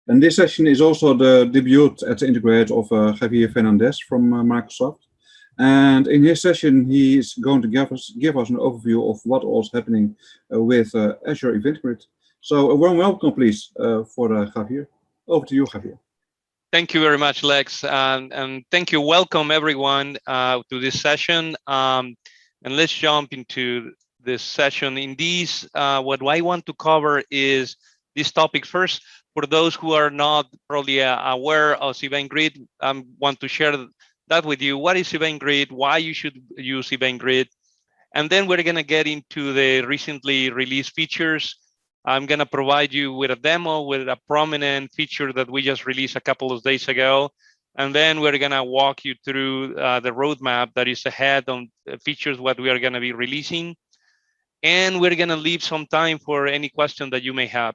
And this session is also the debut at the Integrate of Javier Fernandez from Microsoft. And in his session, he is going to give us an overview of what all is happening with Azure Event Grid. So a warm welcome, please, for Javier. Over to you, Javier. Thank you very much, Lex, and thank you. Welcome everyone to this session. And let's jump into this session. In these, what I want to cover is this topic first. For those who are not probably aware of Event Grid, I want to share that with you. What is Event Grid? Why you should use Event Grid? And then we're going to get into the recently released features. I'm going to provide you with a demo with a prominent feature that we just released a couple of days ago. And then we're going to walk you through the roadmap that is ahead on features, what we are going to be releasing. And we're going to leave some time for any question that you may have.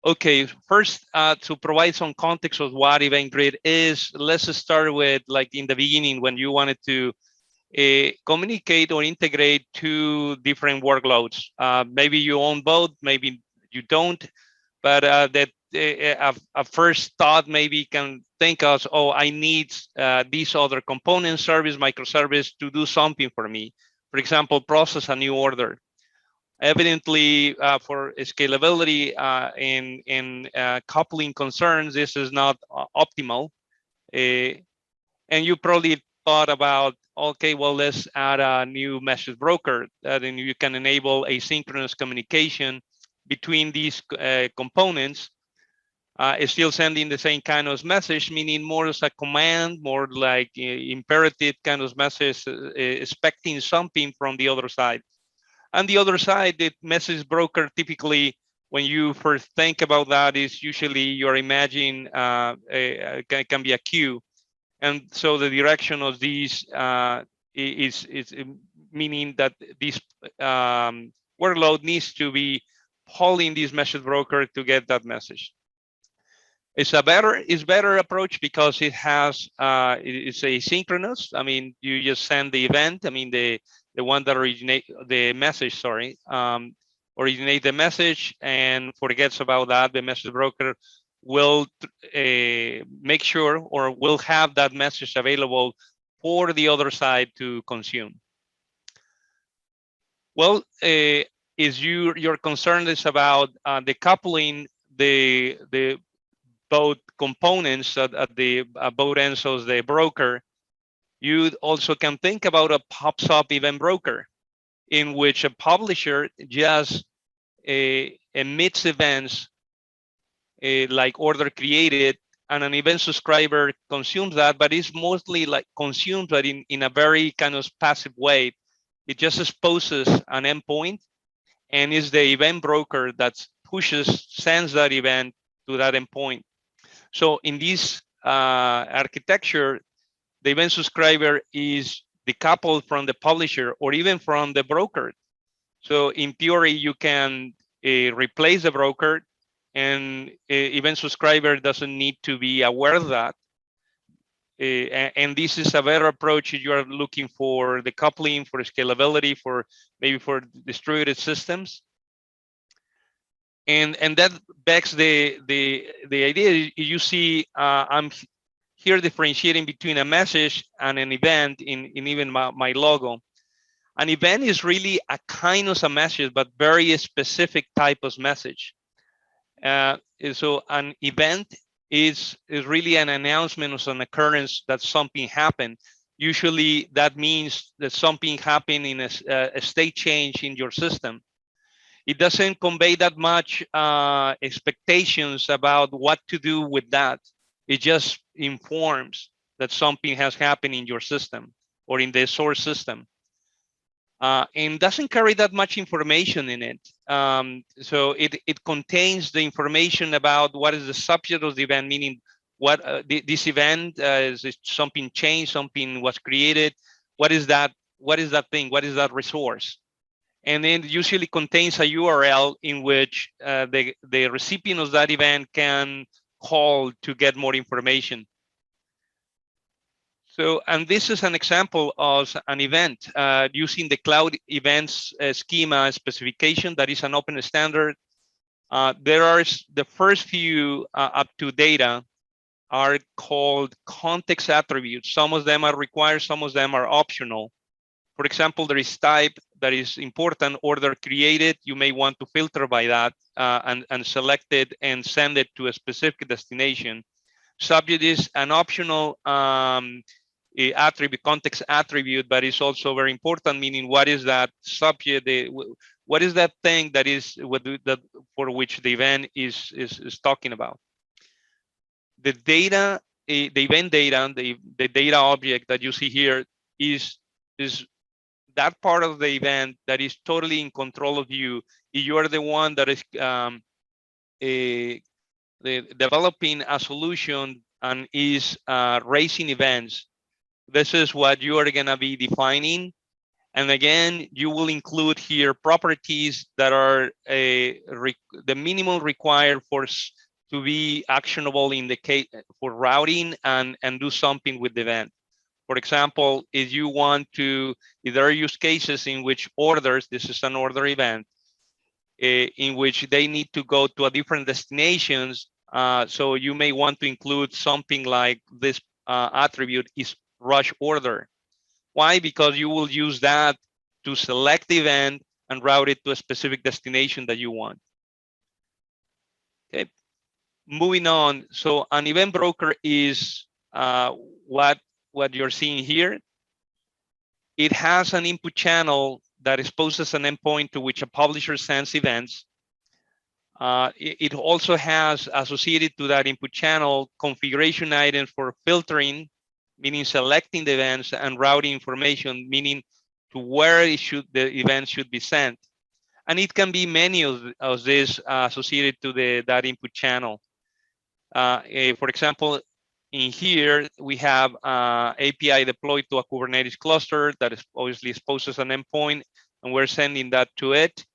Okay, first, to provide some context of what Event Grid is, let's start with like in the beginning when you wanted to communicate or integrate two different workloads. Maybe you own both, maybe you don't, but a first thought maybe can think of, oh, I need this other component service, microservice to do something for me. For example, process a new order. Evidently, for scalability and coupling concerns, this is not optimal. And you probably thought about, okay, well, let's add a new message broker that then you can enable asynchronous communication between these components. It's still sending the same kind of message, meaning more as a command, more like imperative kind of message, expecting something from the other side. And the other side, the message broker, typically, when you first think about that, is usually you're imagining can be a queue. And so the direction of these is meaning that this workload needs to be polling this message broker to get that message. It's better approach because it has it's asynchronous. I mean, you just send the event. I mean, the one that originate the message, sorry, originate the message and forgets about that. The message broker will make sure or will have that message available for the other side to consume. Well, is your concern is about the coupling the both components at the both ends of the broker. You also can think about a pops up event broker in which a publisher just emits events like order created, and an event subscriber consumes that, but it's mostly like consumed, but in a very kind of passive way. It just exposes an endpoint, and is the event broker that sends that event to that endpoint. So in this architecture, the event subscriber is decoupled from the publisher or even from the broker. So in theory, you can replace the broker, and event subscriber doesn't need to be aware of that. And this is a better approach if you are looking for the coupling, for scalability, for maybe for distributed systems. And that begs the idea. You see, I'm here differentiating between a message and an event in even my logo. An event is really a kind of a message, but very specific type of message. So an event is really an announcement of an occurrence that something happened. Usually that means that something happened in a state change in your system. It doesn't convey that much expectations about what to do with that. It just informs that something has happened in your system or in the source system. And doesn't carry that much information in it. So it contains the information about what is the subject of the event, meaning what this event is something changed, something was created. What is that thing? What is that resource? And then it usually contains a URL in which the recipient of that event can call to get more information. So, and this is an example of an event using the CloudEvents schema specification that is an open standard. There are the first few up to data are called context attributes. Some of them are required, some of them are optional. For example, there is type that is important, order created. You may want to filter by that and select it and send it to a specific destination. Subject is an optional attribute, context attribute, but it's also very important, meaning what is that subject, what is that thing that is that for which the event is talking about. The data, the event data, the data object that you see here is that part of the event that is totally in control of you. You are the one that is developing a solution and is raising events. This is what you are going to be defining. And again, you will include here properties that are the minimum required to be actionable in the case for routing and do something with the event. For example, if you want to, if there are use cases in which orders, this is an order event, in which they need to go to a different destinations. So you may want to include something like this attribute is rush order. Why? Because you will use that to select the event and route it to a specific destination that you want. Okay, moving on. So an event broker is what you're seeing here. It has an input channel that exposes an endpoint to which a publisher sends events. It also has associated to that input channel configuration items for filtering, meaning selecting the events, and routing information, meaning to where the event should be sent. And it can be many of these associated to that input channel. For example, in here, we have API deployed to a Kubernetes cluster that is obviously exposes an endpoint, and we're sending that to it.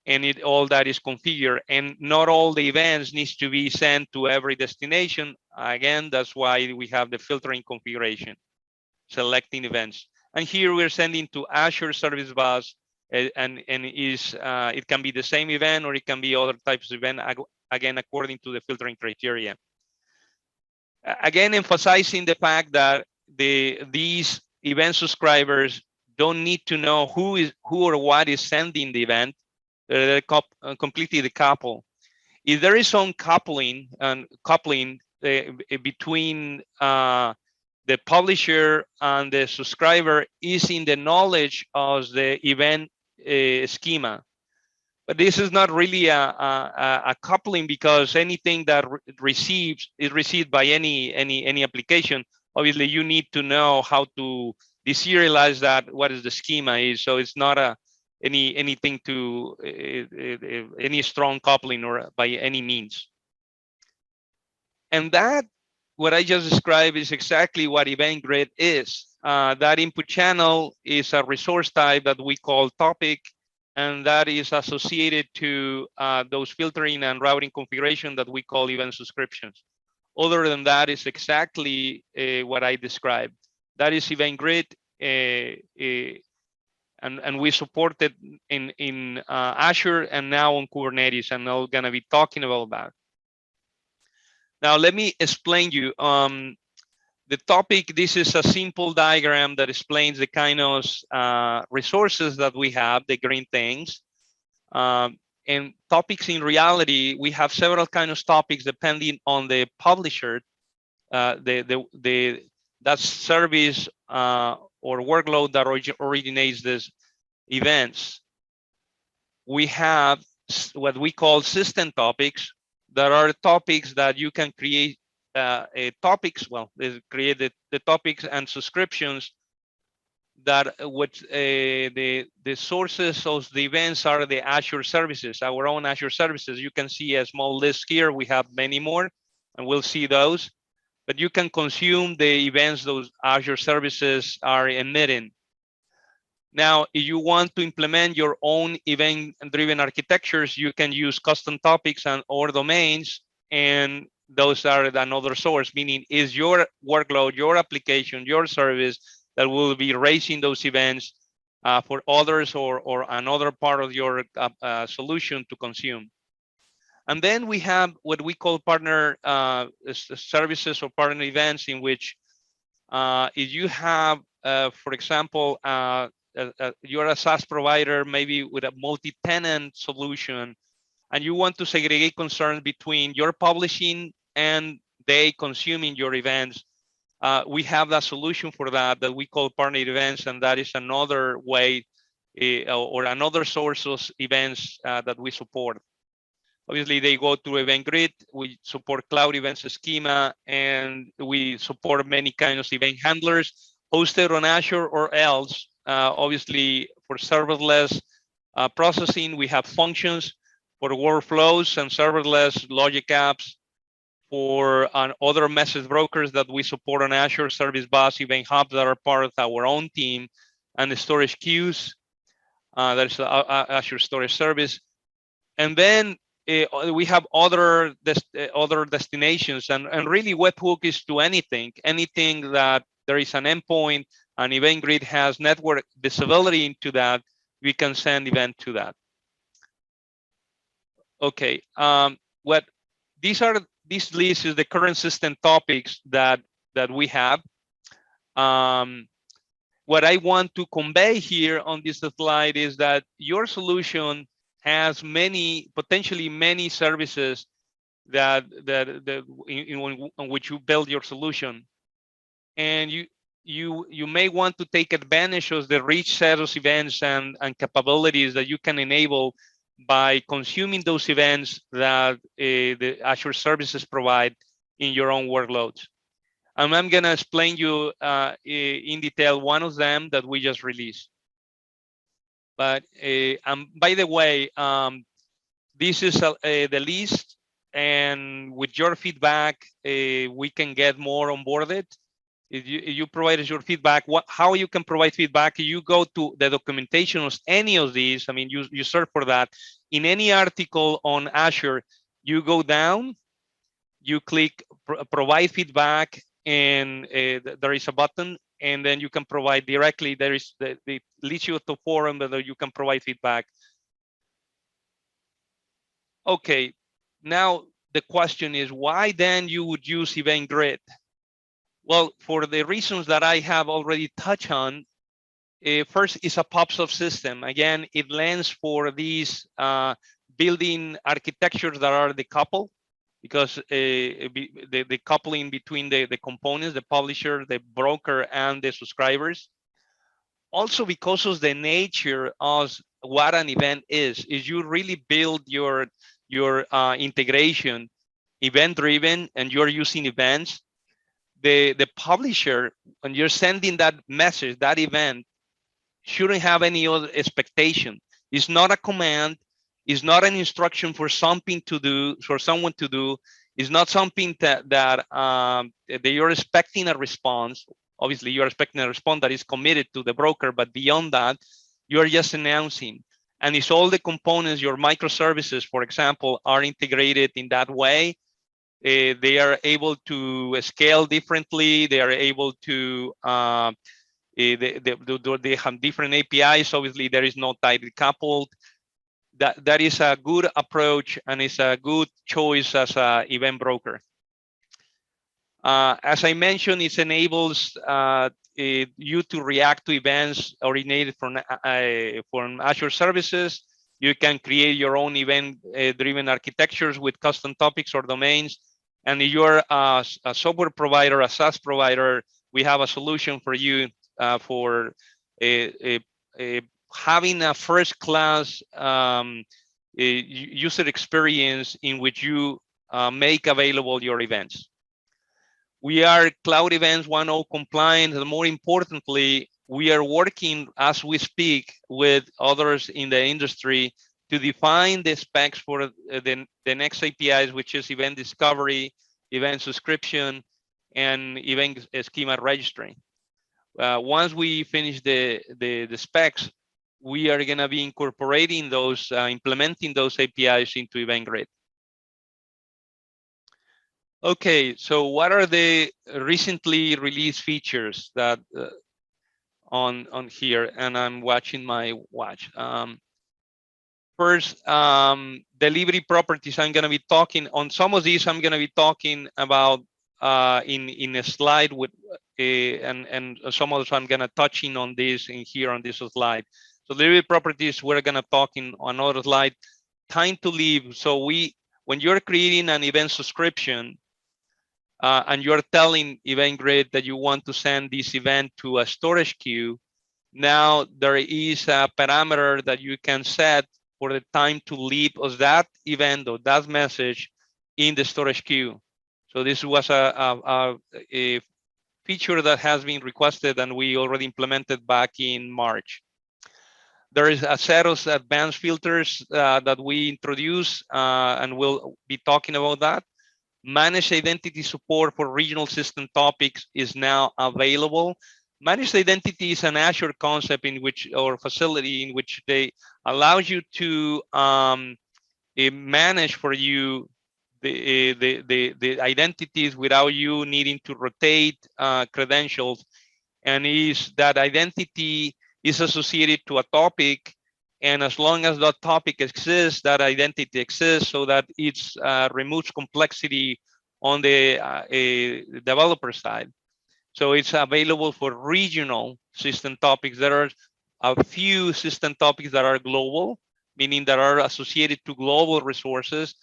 And all that is configured. And not all the events needs to be sent to every destination. Again, that's why we have the filtering configuration, selecting events. And here we're sending to Azure Service Bus, and it can be the same event or it can be other types of event, again, according to the filtering criteria. Again, emphasizing the fact that these event subscribers don't need to know who or what is sending the event. They're completely decoupled. If there is some coupling between the publisher and the subscriber is in the knowledge of the event schema. But this is not really a coupling, because anything that is received by any application, obviously you need to know how to deserialize that, what is the schema is. So it's not anything to any strong coupling or by any means. And that, what I just described, is exactly what Event Grid is. That input channel is a resource type that we call topic, and that is associated to those filtering and routing configuration that we call event subscriptions. Other than that is exactly what I described. That is Event Grid, and we support it in Azure and now on Kubernetes, and I'm gonna be talking about that. Now, let me explain you. The topic, this is a simple diagram that explains the kind of resources that we have, the green things. And topics, in reality, we have several kinds of topics depending on the publisher, that service or workload that originates these events. We have what we call system topics. That are topics that you can create topics. Well, they create the topics and subscriptions that the sources of the events are the Azure services, our own Azure services. You can see a small list here. We have many more, and we'll see those. But you can consume the events those Azure services are emitting. Now, if you want to implement your own event-driven architectures, you can use custom topics or domains, and those are another source, meaning is your workload, your application, your service that will be raising those events for others or another part of your solution to consume. And then we have what we call partner services or partner events, in which if you have, for example, you're a SaaS provider, maybe with a multi-tenant solution, and you want to segregate concerns between your publishing and they consuming your events. We have that solution for that we call partner events, and that is another way or another source of events that we support. Obviously, they go through Event Grid. We support CloudEvents schema, and we support many kinds of event handlers hosted on Azure or else. Obviously, for serverless processing, we have functions for workflows and serverless logic apps. For other message brokers that we support on Azure, Service Bus, Event Hubs that are part of our own team, and the storage queues. That's Azure Storage Service. And then we have other destinations, and really webhook is to anything that there is an endpoint, and Event Grid has network visibility into that, we can send event to that. Okay, what this list is the current system topics that we have. What I want to convey here on this slide is that your solution has potentially many services that on which you build your solution, and you may want to take advantage of the rich set of events and capabilities that you can enable by consuming those events that the Azure services provide in your own workloads. And I'm going to explain you in detail one of them that we just released. But by the way, this is the list, and with your feedback, we can get more onboarded. If you provide us your feedback, how you can provide feedback, you go to the documentation of any of these. I mean, you search for that. In any article on Azure, you go down, you click provide feedback, and there is a button, and then you can provide directly. There is the leads you to forum that you can provide feedback. Okay, now the question is, why then you would use Event Grid? Well, for the reasons that I have already touched on, first is a PubSub system. Again, it lends for these building architectures that are decoupled, because the coupling between the components, the publisher, the broker, and the subscribers. Also, because of the nature of what an event is you really build your integration event-driven, and you're using events. The publisher, when you're sending that message, that event, shouldn't have any other expectation. It's not a command. It's not an instruction for something to do, for someone to do. It's not something that you're expecting a response. Obviously, you're expecting a response that is committed to the broker, but beyond that, you're just announcing. And it's all the components, your microservices, for example, are integrated in that way. They are able to scale differently. They are able to, they have different APIs. Obviously, there is no tightly coupled. That is a good approach, and it's a good choice as an event broker. As I mentioned, it enables you to react to events originated from Azure services. You can create your own event-driven architectures with custom topics or domains. And if you're a software provider, a SaaS provider, we have a solution for you for having a first-class user experience in which you make available your events. We are CloudEvents 1.0 compliant, and more importantly, we are working as we speak with others in the industry to define the specs for the next APIs, which is event discovery, event subscription, and event schema registry. Once we finish the specs, we are going to be incorporating those, implementing those APIs into Event Grid. Okay, so what are the recently released features that on here? And I'm watching my watch. First, delivery properties. I'm going to be talking on some of these. I'm going to be talking about in a slide with, and some others I'm going to touching on this in here on this slide. So delivery properties, we're going to talk in another slide. Time to leave. So when you're creating an event subscription and you're telling Event Grid that you want to send this event to a storage queue, now there is a parameter that you can set for the time to leave of that event or that message in the storage queue. So this was a feature that has been requested and we already implemented back in March. There is a set of advanced filters that we introduced and we'll be talking about that. Managed identity support for regional system topics is now available. Managed identity is an Azure concept in which, or facility in which they allow you to manage for you the identities without you needing to rotate credentials. And is that identity is associated to a topic, and as long as that topic exists, that identity exists, so that it removes complexity on the developer side. So it's available for regional system topics. There are a few system topics that are global, meaning that are associated to global resources.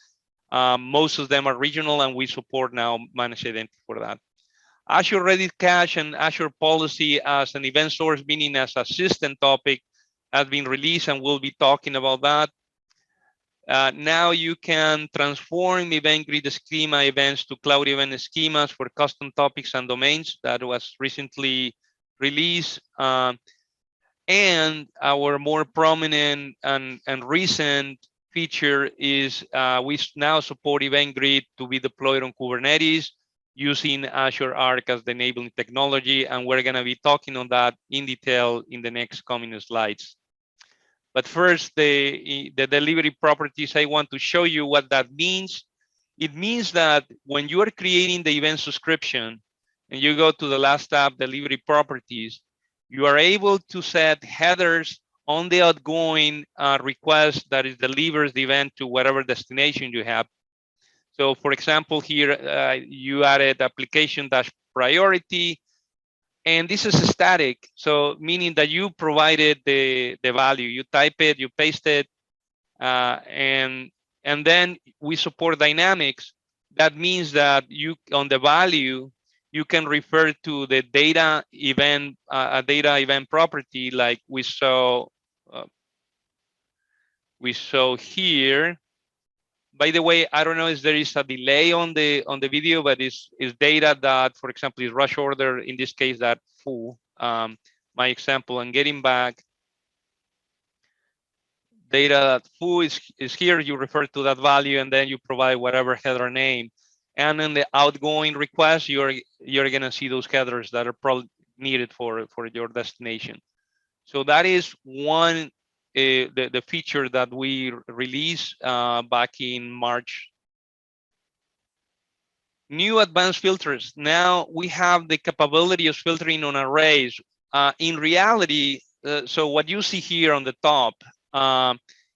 Most of them are regional, and we support now managed identity for that. Azure Redis Cache and Azure Policy as an event source, meaning as a system topic, has been released, and we'll be talking about that. Now you can transform Event Grid schema events to Cloud Event schemas for custom topics and domains. That was recently released. And our more prominent and recent feature is we now support Event Grid to be deployed on Kubernetes using Azure Arc as the enabling technology. And we're going to be talking on that in detail in the next coming slides. But first, the delivery properties, I want to show you what that means. It means that when you are creating the event subscription and you go to the last tab, delivery properties, you are able to set headers on the outgoing request that is delivers the event to whatever destination you have. So for example, here you added application dash priority, and this is static. So meaning that you provided the value, you type it, you paste it, and then we support dynamics. That means that you on the value, you can refer to the data event, a data event property like we saw here. By the way, I don't know if there is a delay on the video, but it's data that, for example, is rush order, in this case, that full. My example, and getting back, data that full is here, you refer to that value, and then you provide whatever header name. And in the outgoing request, you're gonna see those headers that are probably needed for your destination. So that is one the feature that we released back in March. New advanced filters. Now we have the capability of filtering on arrays. In reality, so what you see here on the top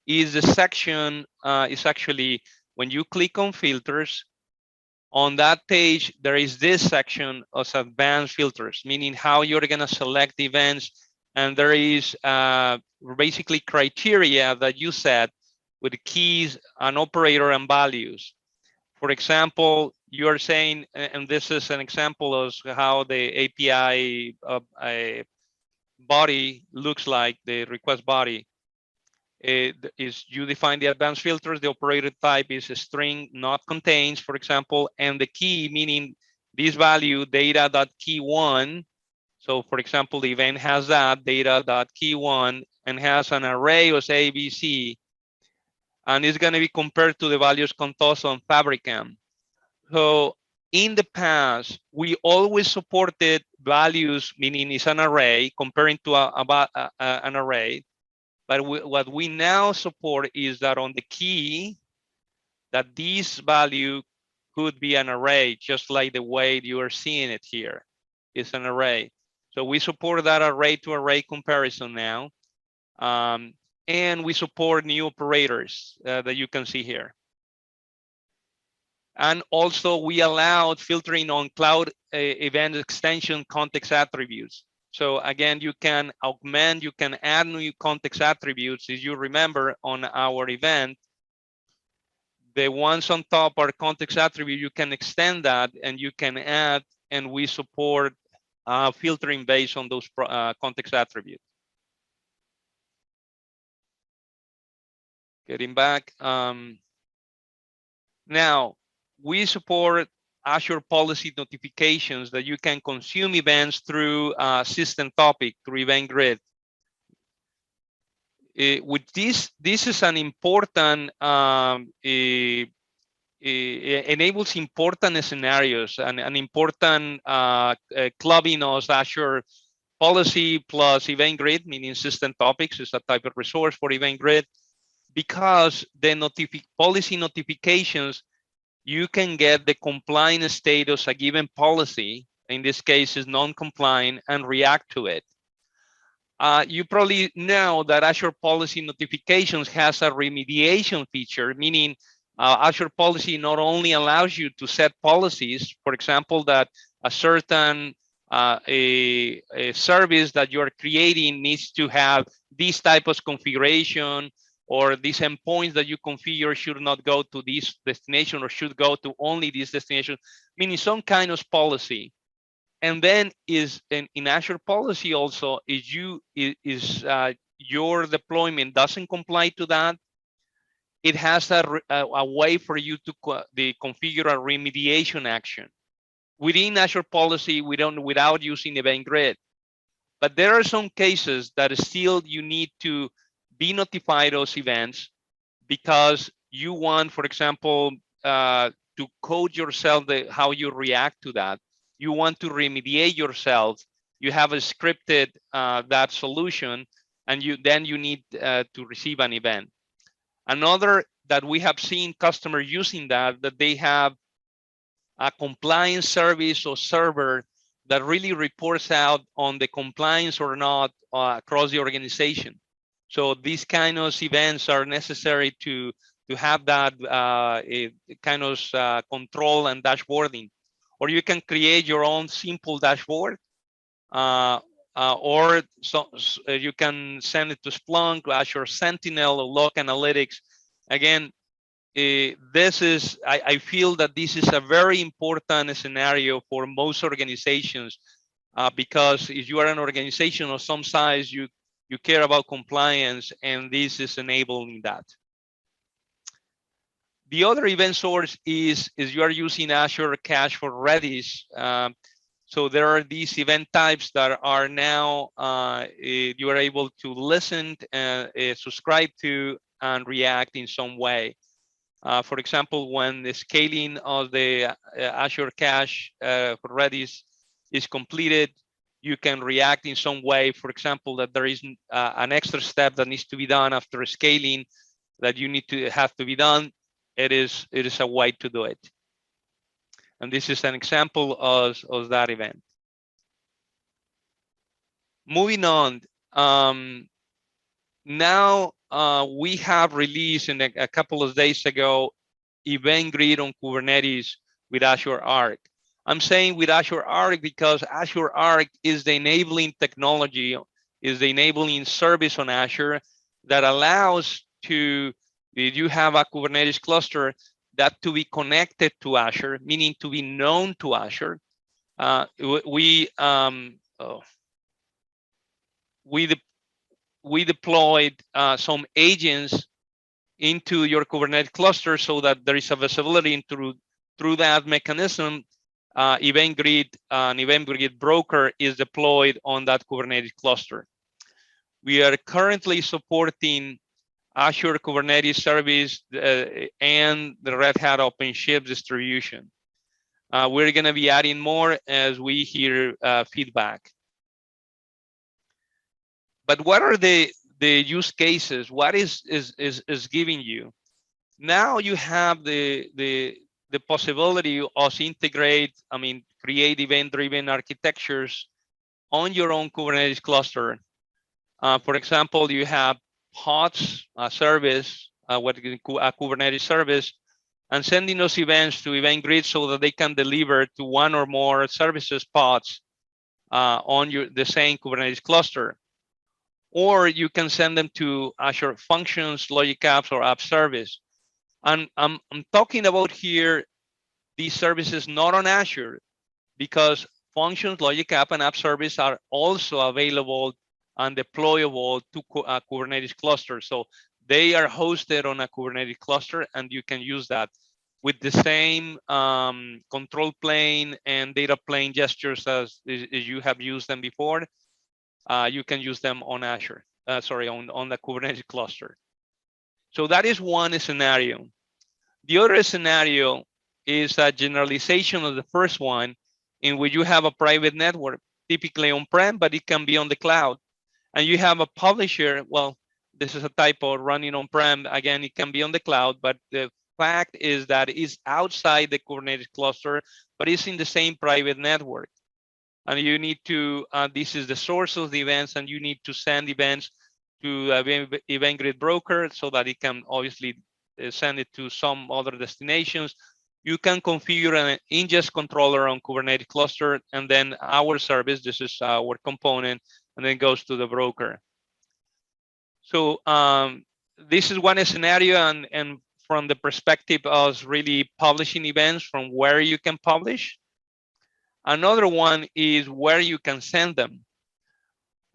is the section is actually when you click on filters, on that page, there is this section of advanced filters, meaning how you're gonna select events. And there is basically criteria that you set with keys, an operator, and values. For example, you are saying, and this is an example of how the API body looks like, the request body. Is you define the advanced filters, the operator type is a string, not contains, for example, and the key, meaning this value, data.key1. So for example, the event has that data.key1 and has an array of ABC, and it's going to be compared to the values contoso on Fabricam. So in the past, we always supported values, meaning it's an array, comparing to an array. But what we now support is that on the key, that this value could be an array, just like the way you are seeing it here. It's an array. So we support that array to array comparison now. and we support new operators that you can see here. And also we allowed filtering on cloud event extension context attributes. So again, you can augment, you can add new context attributes. As you remember on our event, the ones on top are context attribute. You can extend that and you can add, and we support filtering based on those context attributes. Getting back. Now, we support Azure policy notifications that you can consume events through system topic, through Event Grid. With this is an important, enables important scenarios and an important clubbing of Azure policy plus Event Grid, meaning system topics is a type of resource for Event Grid, because the policy notifications, you can get the compliance status, a given policy, in this case is non-compliant, and react to it. You probably know that Azure Policy Notifications has a remediation feature, meaning Azure Policy not only allows you to set policies, for example, that a certain a service that you're creating needs to have this type of configuration, or these endpoints that you configure should not go to this destination or should go to only this destination, meaning some kind of policy. And then is in Azure policy also is your deployment doesn't comply to that, it has a way for you to configure a remediation action within Azure policy without using Event Grid. But there are some cases that still you need to be notified those events because you want, for example, to code yourself how you react to that. You want to remediate yourself. You have a scripted that solution, and then you need to receive an event. Another that we have seen customers using that they have a compliance service or server that really reports out on the compliance or not across the organization. So these kind of events are necessary to have that kind of control and dashboarding. Or you can create your own simple dashboard, or you can send it to Splunk, Azure Sentinel, or Log Analytics. Again, this is, I feel that this is a very important scenario for most organizations, because if you are an organization of some size, you care about compliance, and this is enabling that. The other event source is you are using Azure Cache for Redis. So there are these event types that are now you are able to listen, subscribe to, and react in some way. For example, when the scaling of the Azure Cache for Redis is completed, you can react in some way. For example, that there is an extra step that needs to be done after scaling that you need to have to be done. It is a way to do it. And this is an example of that event. Moving on, now we have released a couple of days ago Event Grid on Kubernetes with Azure Arc. I'm saying with Azure Arc because Azure Arc is the enabling technology, is the enabling service on Azure that allows to, if you have a Kubernetes cluster, that to be connected to Azure, meaning to be known to Azure. We deployed some agents into your Kubernetes cluster so that there is a visibility through that mechanism. Event Grid, an Event Grid broker is deployed on that Kubernetes cluster. We are currently supporting Azure Kubernetes service and the Red Hat OpenShift distribution. We're going to be adding more as we hear feedback. But what are the use cases? What is giving you? Now you have the possibility of create event-driven architectures on your own Kubernetes cluster. For example, you have pods, a service, a Kubernetes service, and sending those events to Event Grid so that they can deliver to one or more services pods on the same Kubernetes cluster. Or you can send them to Azure Functions, Logic Apps, or App Service. And I'm talking about here these services not on Azure, because Functions, Logic App, and App Service are also available and deployable to a Kubernetes cluster. So they are hosted on a Kubernetes cluster, and you can use that with the same control plane and data plane gestures as you have used them before. You can use them on Azure, on the Kubernetes cluster. So that is one scenario. The other scenario is a generalization of the first one, in which you have a private network, typically on-prem, but it can be on the cloud. And you have a publisher, well, this is a typo, running on-prem. Again, it can be on the cloud, but the fact is that it's outside the Kubernetes cluster, but it's in the same private network. And you need to, this is the source of the events, and you need to send events to Event Grid broker so that it can obviously send it to some other destinations. You can configure an ingest controller on Kubernetes cluster, and then our service, this is our component, and then goes to the broker. So this is one scenario, and from the perspective of really publishing events from where you can publish. Another one is where you can send them.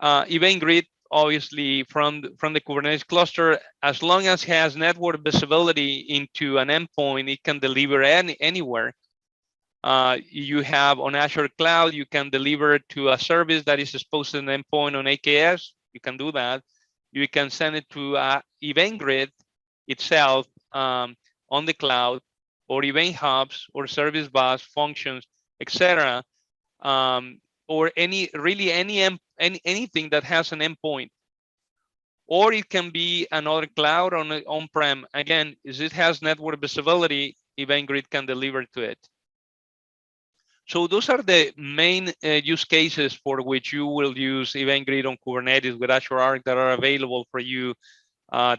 Event Grid, obviously, from the Kubernetes cluster, as long as it has network visibility into an endpoint, it can deliver anywhere. You have on Azure Cloud, you can deliver to a service that is exposed to an endpoint on AKS. You can do that. You can send it to Event Grid itself on the cloud, or event hubs, or service bus functions, etc. Or anything that has an endpoint. Or it can be another cloud on-prem. Again, as it has network visibility, Event Grid can deliver to it. So those are the main use cases for which you will use Event Grid on Kubernetes with Azure Arc that are available for you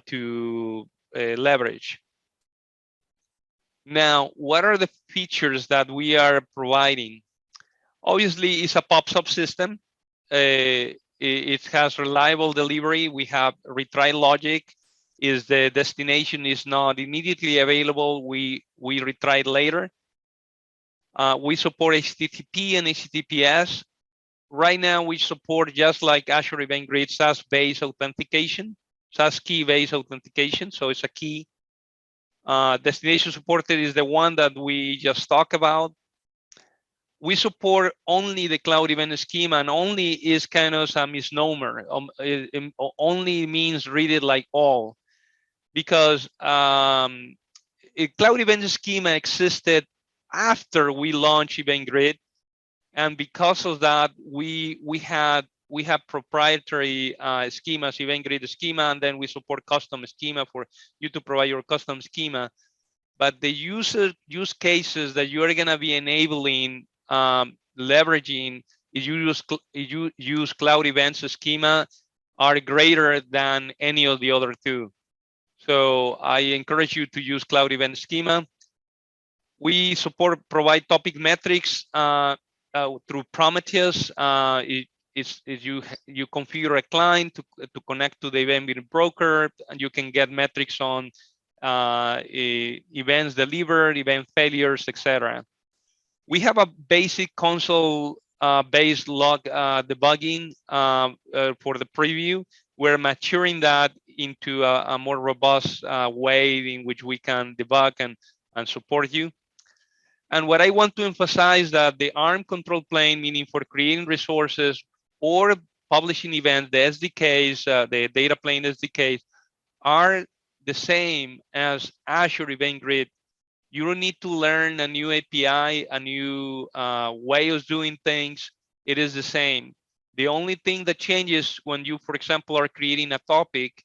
to leverage. Now, what are the features that we are providing? Obviously, it's a pop-up system. It has reliable delivery. We have retry logic. If the destination is not immediately available, we retry later. We support HTTP and HTTPS. Right now, we support, just like Azure Event Grid, SAS-based authentication, SAS key-based authentication. So it's a key. Destination supported is the one that we just talked about. We support only the cloud event schema, and only is kind of a misnomer. It only means read it like all, because cloud event schema existed after we launched Event Grid, and because of that, we have proprietary schemas, Event Grid schema, and then we support custom schema for you to provide your custom schema. But the use cases that you are going to be enabling, leveraging, if you use cloud events schema, are greater than any of the other two. So I encourage you to use cloud event schema. We provide topic metrics through Prometheus. You configure a client to connect to the event Grid broker, and you can get metrics on events delivered, event failures, etc. We have a basic console-based log debugging for the preview. We're maturing that into a more robust way in which we can debug and support you. And what I want to emphasize, that the ARM control plane, meaning for creating resources or publishing events, the SDKs, the data plane SDKs, are the same as Azure Event Grid. You don't need to learn a new API, a new way of doing things. It is the same. The only thing that changes when you, for example, are creating a topic,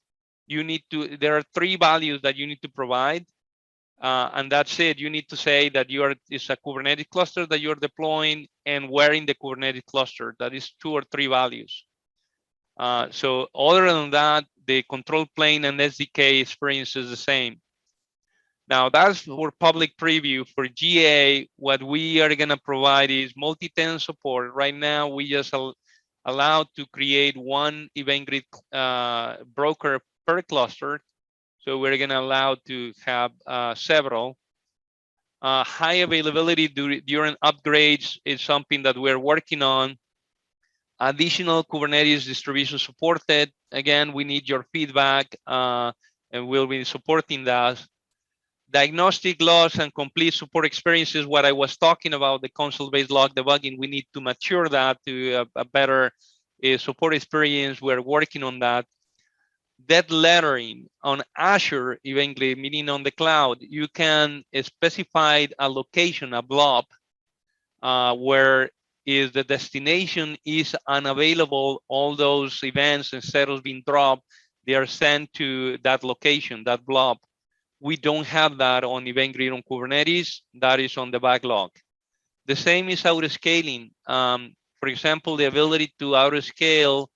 there are 3 values that you need to provide. And that's it. You need to say that it's a Kubernetes cluster that you're deploying, and where in the Kubernetes cluster. That is 2 or 3 values. So other than that, the control plane and SDK experience is the same. Now that's for public preview. For GA, what we are gonna provide is multi-tenant support. Right now, we just allowed to create one Event Grid broker per cluster. So we're gonna allow to have several. High availability during upgrades is something that we're working on. Additional Kubernetes distribution supported. Again, we need your feedback and we'll be supporting that. Diagnostic logs and complete support experiences, what I was talking about, the console-based log debugging, we need to mature that to a better support experience. We're working on that. Dead lettering on Azure, eventually, meaning on the cloud, you can specify a location, a blob, where is the destination is unavailable. All those events, instead of being dropped, they are sent to that location, that blob. We don't have that on Event Grid on Kubernetes. That is on the backlog. The same is auto-scaling. For example, the ability to auto-scale,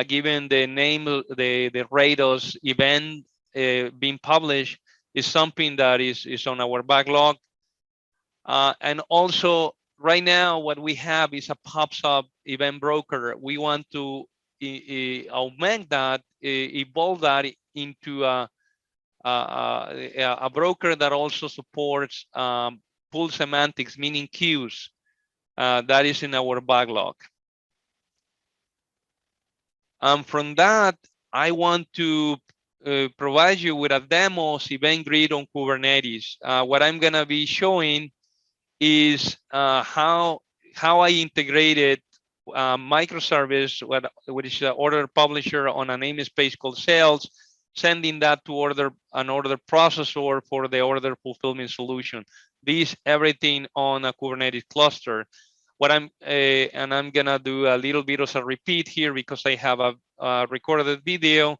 given the name, the Redis event being published, is something that is on our backlog. And also, right now, what we have is a pops up event broker. We want to augment that, evolve that into a broker that also supports pool semantics, meaning queues. That is in our backlog. From that, I want to provide you with a demo of Event Grid on Kubernetes. What I'm gonna be showing is how I integrated microservice, which is an order publisher on a namespace called sales, sending that to an order processor for the order fulfillment solution. This everything on a Kubernetes cluster. What I'm gonna do a little bit of a repeat here because I have a recorded video.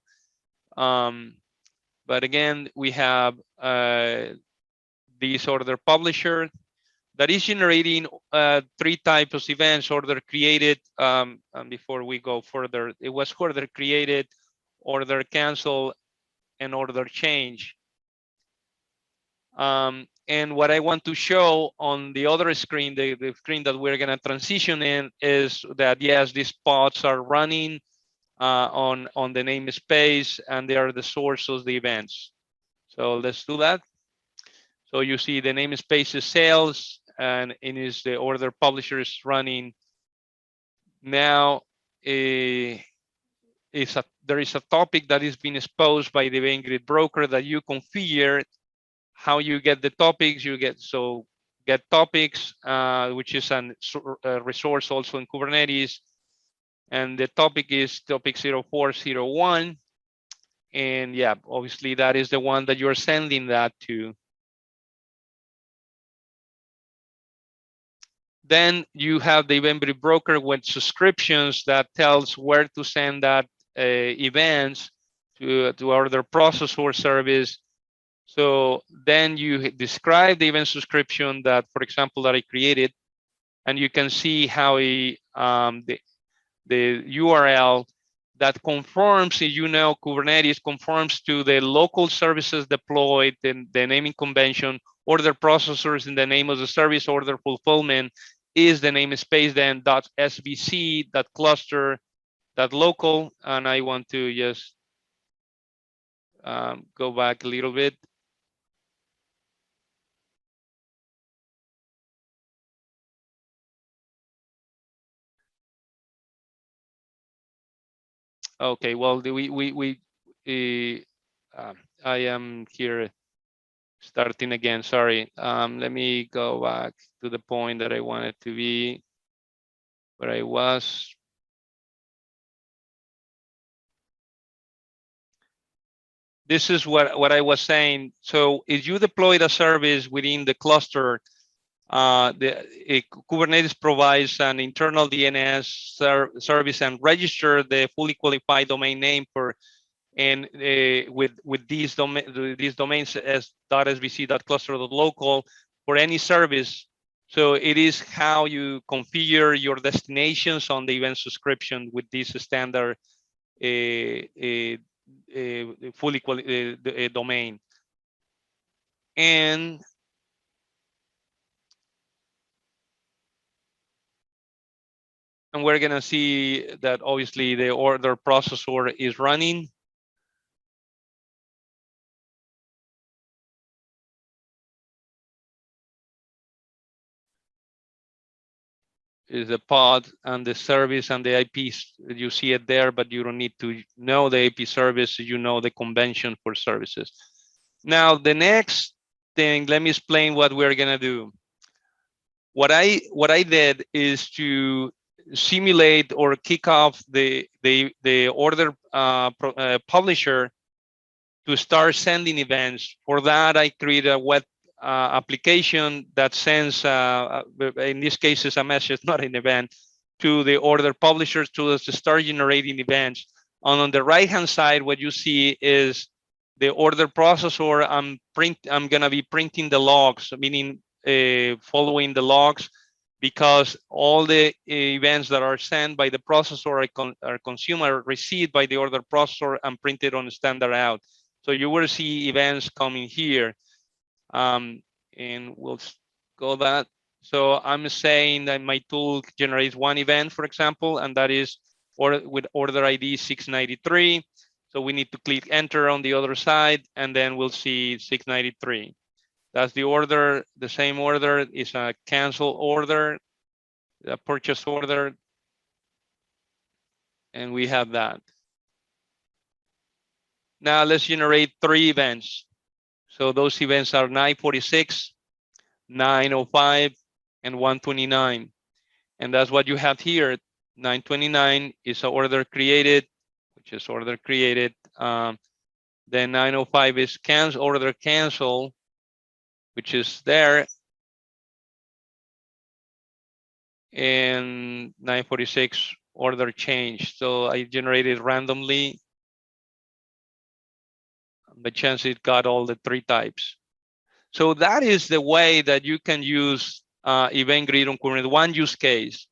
But again, we have this order publisher that is generating 3 types of events: order created. And before we go further, it was order created, order cancel, and order change. And what I want to show on the other screen, the screen that we're going to transition in, is that yes, these pods are running on the namespace, and they are the source of the events. So let's do that. So you see the namespace is sales, and it is the order publisher is running. Now, there is a topic that is being exposed by the Event Grid broker that you configure. How you get the topics, you get topics, which is a resource also in Kubernetes. And the topic is topic 0401. And yeah, obviously that is the one that you're sending that to. Then you have the Event Grid broker with subscriptions that tells where to send that events to order processor service. So then you describe the event subscription that, for example, that I created, and you can see how the URL that conforms, Kubernetes conforms to the local services deployed, the naming convention, order processors in the name of the service, order fulfillment is the namespace, then .svc, .cluster, .local, and I want to just go back a little bit. Okay, well, I am here starting again, sorry. Let me go back to the point that I wanted to be, where I was. This is what I was saying. So if you deployed a service within the cluster, Kubernetes provides an internal DNS service and register the fully qualified domain name for, and with these domains as .svc, .cluster, .local for any service. So it is how you configure your destinations on the event subscription with this standard fully domain. And we're going to see that obviously the order processor is running. Is the pod and the service and the IPs. You see it there, but you don't need to know the IP service. You know the convention for services. Now, the next thing, let me explain what we're going to do. What I did is to simulate or kick off the order publisher to start sending events. For that, I created a web application that sends, in this case, is a message, not an event, to the order publishers to start generating events. And on the right-hand side, what you see is the order processor. I'm going to be printing the logs, meaning following the logs, because all the events that are sent by the processor are consumed, are received by the order processor and printed on standard out. So you will see events coming here, and we'll go that. So I'm saying that my tool generates one event, for example, and that is with order ID 693. So we need to click enter on the other side, and then we'll see 693. That's the order. The same order is a cancel order, a purchase order, and we have that. Now let's generate 3 events. So those events are 946, 905, and 129. And that's what you have here. 929 is an order created, which is order created. Then 905 is order cancel, which is there. And 946 order change. So I generated randomly. The chance it got all the 3 types. So that is the way that you can use Event Grid on Kubernetes. One use case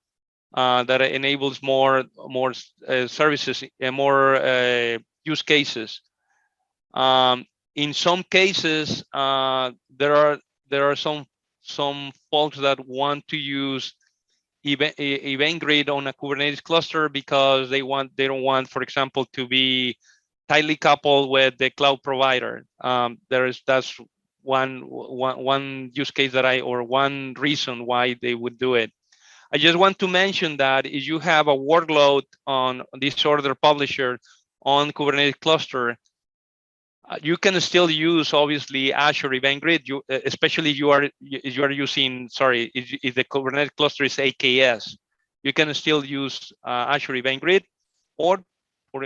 that enables more services and more use cases. In some cases, there are some folks that want to use Event Grid on a Kubernetes cluster because they don't want, for example, to be tightly coupled with the cloud provider. That's one use case or one reason why they would do it. I just want to mention that if you have a workload on this order publisher on Kubernetes cluster, you can still use obviously Azure Event Grid. Especially if you are using, if the Kubernetes cluster is AKS, you can still use Azure Event Grid, or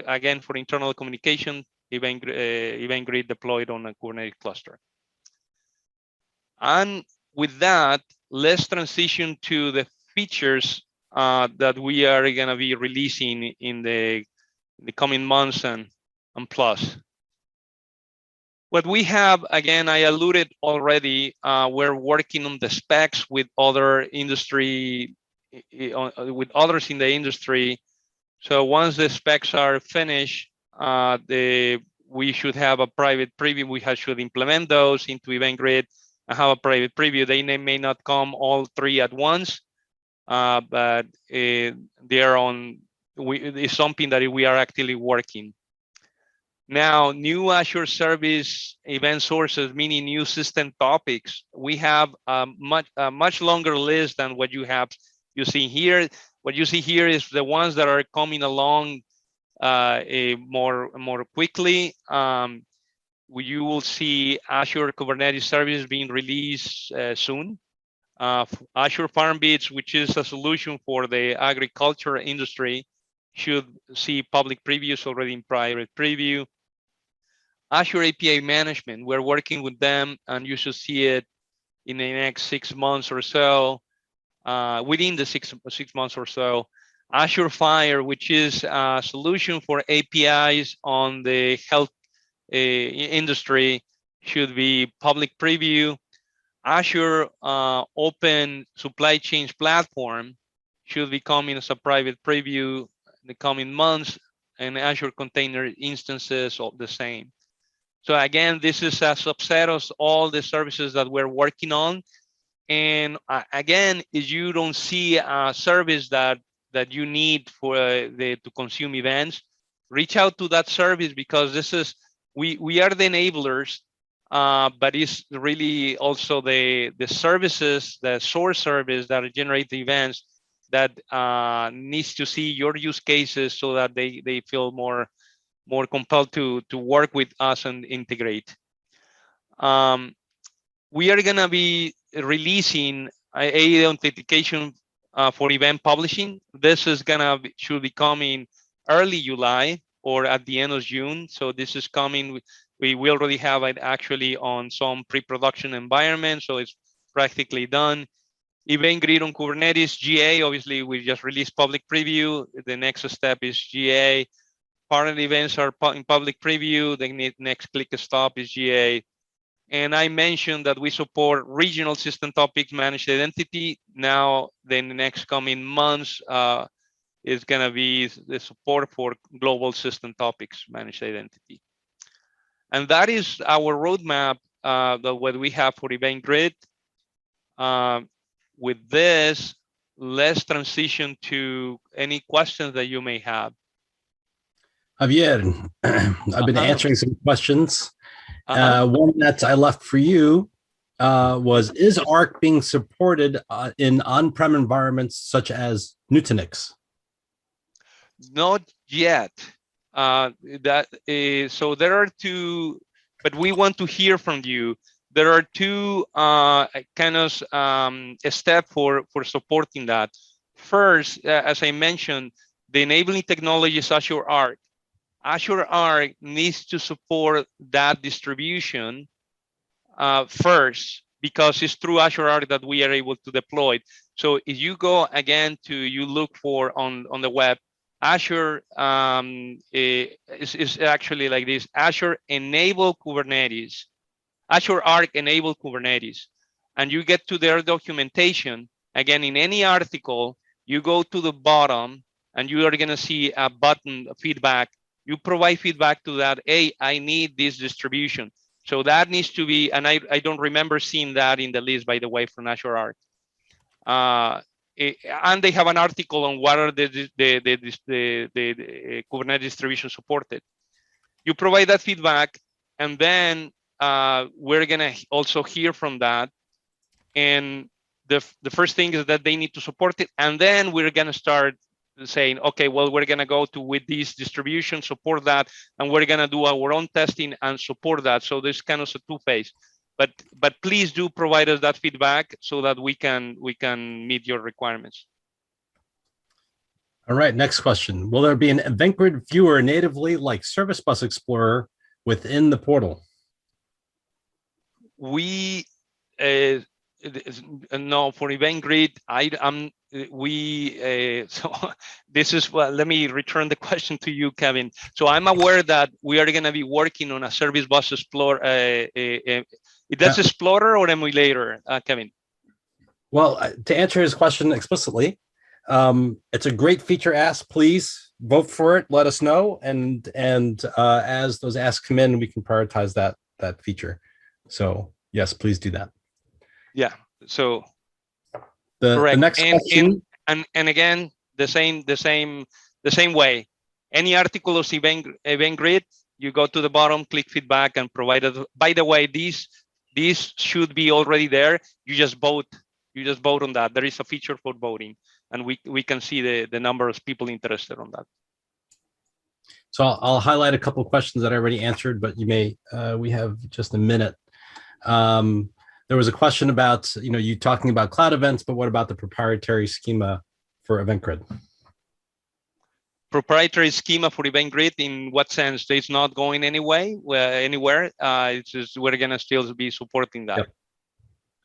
again for internal communication, Event Grid deployed on a Kubernetes cluster. And with that, let's transition to the features that we are going to be releasing in the coming months and plus. What we have, again, I alluded already, we're working on the specs with other industry, with others in the industry. So once the specs are finished, we should have a private preview. We should implement those into Event Grid and have a private preview. They may not come all 3 at once, but they are on. It's something that we are actively working. Now, new Azure Service event sources, meaning new system topics. We have a much longer list than what you see here. What you see here is the ones that are coming along more quickly. You will see Azure Kubernetes Services being released soon. Azure FarmBeats, which is a solution for the agriculture industry, should see public previews already in private preview. Azure API management, we're working with them, and you should see it in the next 6 months or so, within the six months or so. Azure Fire, which is a solution for APIs on the health industry, should be public preview. Azure Open Supply Chain Platform should be coming as a private preview in the coming months. and Azure Container Instances all the same. So again, this is a subset of all the services that we're working on. And again, if you don't see a service that you need for to consume events, reach out to that service, because this is we are the enablers, but it's really also the services, the source service that generate the events that needs to see your use cases so that they feel more compelled to work with us and integrate. We are gonna be releasing a authentication for event publishing. This is should be coming early July or at the end of June. So this is coming. We already have it actually on some pre-production environment, so it's practically done. Event Grid on Kubernetes, GA. Obviously, we just released public preview. The next step is GA. Partner events are in public preview. The next click stop is GA. And I mentioned that we support regional system topics managed identity. Now, the next coming months is going to be the support for global system topics managed identity. And that is our roadmap, what we have for Event Grid. With this, let's transition to any questions that you may have. Javier, I've been answering some questions. One that I left for you was, is Arc being supported in on-prem environments such as Nutanix? Not yet. So there are two, but we want to hear from you. There are two kind of steps for supporting that. First, as I mentioned, the enabling technology is Azure Arc. Azure Arc needs to support that distribution first, because it's through Azure Arc that we are able to deploy it. So if you go again you look for on the web, Azure is actually like this: Azure enable Kubernetes, Azure Arc enable Kubernetes, and you get to their documentation. Again, in any article, you go to the bottom and you are going to see a button, feedback. You provide feedback to that. Hey, I need this distribution. So that needs to be, and I don't remember seeing that in the list, by the way, from Azure Arc. And they have an article on what are the Kubernetes distribution supported. You provide that feedback, and then we're gonna also hear from that. And the first thing is that they need to support it, and then we're gonna start saying, okay, well, we're gonna go with this distribution, support that, and we're gonna do our own testing and support that. So there's kind of a two-phase. But please do provide us that feedback so that we can meet your requirements. All right, next question. Will there be an Event Grid viewer natively like Service Bus Explorer within the portal? We no, for Event Grid, so this is, well, let me return the question to you, Kevin. So I'm aware that we are going to be working on a Service Bus Explorer. That's Explorer or emulator, Kevin? Well, to answer his question explicitly, it's a great feature ask. Please vote for it. Let us know, and as those asks come in, we can prioritize that feature. So yes, please do that. Yeah. So the next question, and again, the same way. Any article of Event Grid, you go to the bottom, click feedback, and provide it. By the way, these should be already there. You just vote. You just vote on that. There is a feature for voting, and we can see the number of people interested on that. So I'll highlight a couple of questions that I already answered, but you may we have just a minute. There was a question about, you talking about CloudEvents, but what about the proprietary schema for Event Grid? Proprietary schema for Event Grid, in what sense? It's not going anywhere. It's just we're gonna still be supporting that. Yep.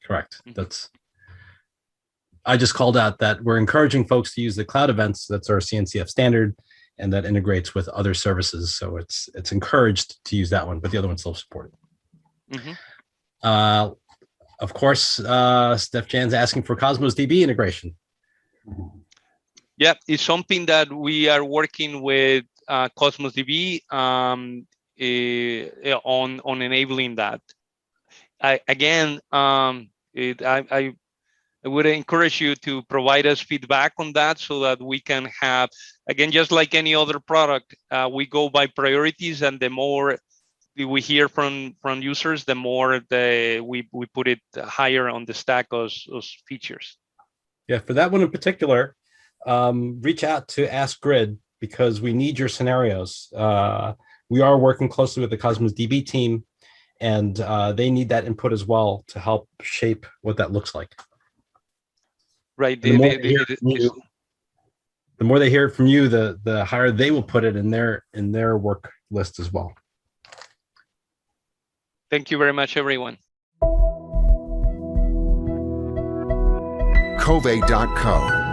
Correct. I just called out that we're encouraging folks to use the CloudEvents. That's our CNCF standard, and that integrates with other services. So it's encouraged to use that one, but the other one's still supported. Of course, Steph Jan's asking for Cosmos DB integration. Yeah, it's something that we are working with Cosmos DB on enabling that. I would encourage you to provide us feedback on that so that we can have, again, just like any other product, we go by priorities, and the more we hear from users, the more we put it higher on the stack as features. Yeah, for that one in particular, reach out to Ask Grid, because we need your scenarios. We are working closely with the Cosmos DB team, and they need that input as well to help shape what that looks like. Right. The more they hear it from you, the higher they will put it in their work list as well. Thank you very much, everyone. Cove.co